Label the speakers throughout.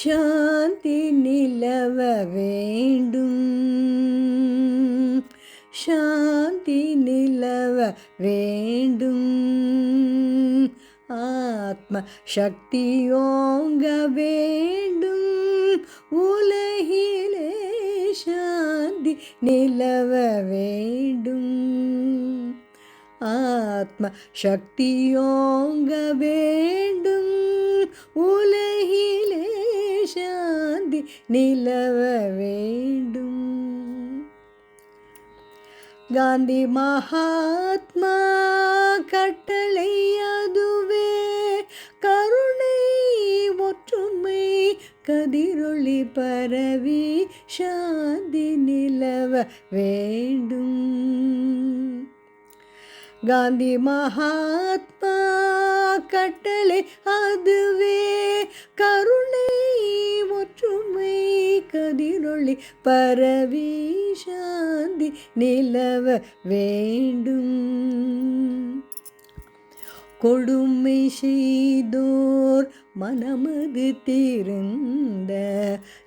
Speaker 1: சாந்தி நிலவ வேண்டும், சாந்தி நிலவ வேண்டும். ஆத்ம சக்தியோங்க வேண்டும், உலகிலே சாந்தி நிலவ வேண்டும். ஆத்ம சக்தியோங்க வேண்டும், உலகிலே சாந்தி நிலவ வேண்டும். காந்தி மகாத்மா கட்டளை அதுவே, கருணை ஒற்றுமை கதிரொளி பரவி சாந்தி நிலவ வேண்டும். காந்தி மகாத்மா கட்டளை அதுவே, கருணை ஒற்றுமை கதிரொளி பரவி சாந்தி நிலவ வேண்டும். கொடுமை செய்தோர் மனமது திருந்த,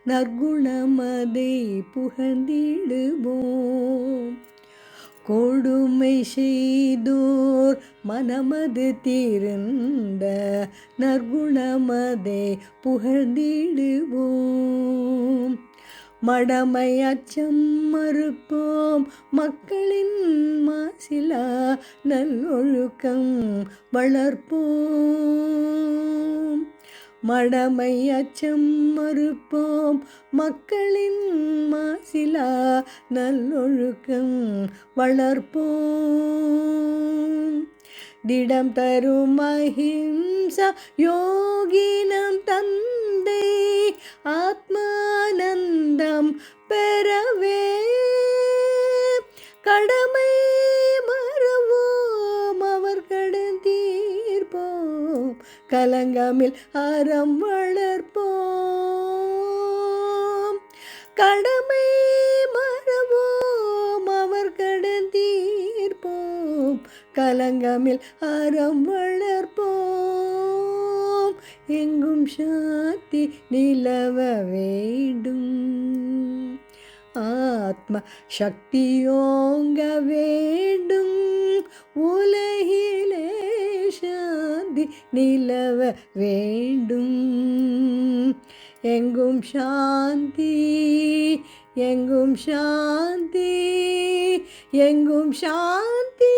Speaker 1: நற்குணமதை புகழ்ந்திடுவோம். கொடுமை செய்தோர் மனமது திருந்த, நற்குணமதை புகழ்ந்திடுவோம். மடமை அச்சம் மறுப்போம், மக்களின் மாசிலா நல்லொழுக்கம் வளர்ப்போம். மடமை அச்சம் மறுப்போம், மக்களின் மாசிலா நல்லொழுக்கம் வளர்ப்போம். திடம் தரும் அஹிம்சா யோகினம் தந்தை, ஆத்மானந்தம் பெறவே கடமை மறவோம், அவர் கடன் தீர்ப்போம், கலங்கமில் அறம் வளர்ப்போம். கடமை மறவோம், அவர் கடன் தீர்ப்போம், கலங்கமில் அறம் வளர்ப்போம். எங்கும் சாந்தி நிலவ வேண்டும், ஆத்ம சக்தியோங்க வேண்டும், உலகிலே சாந்தி நிலவ வேண்டும். எங்கும் சாந்தி, எங்கும் சாந்தி, எங்கும் சாந்தி.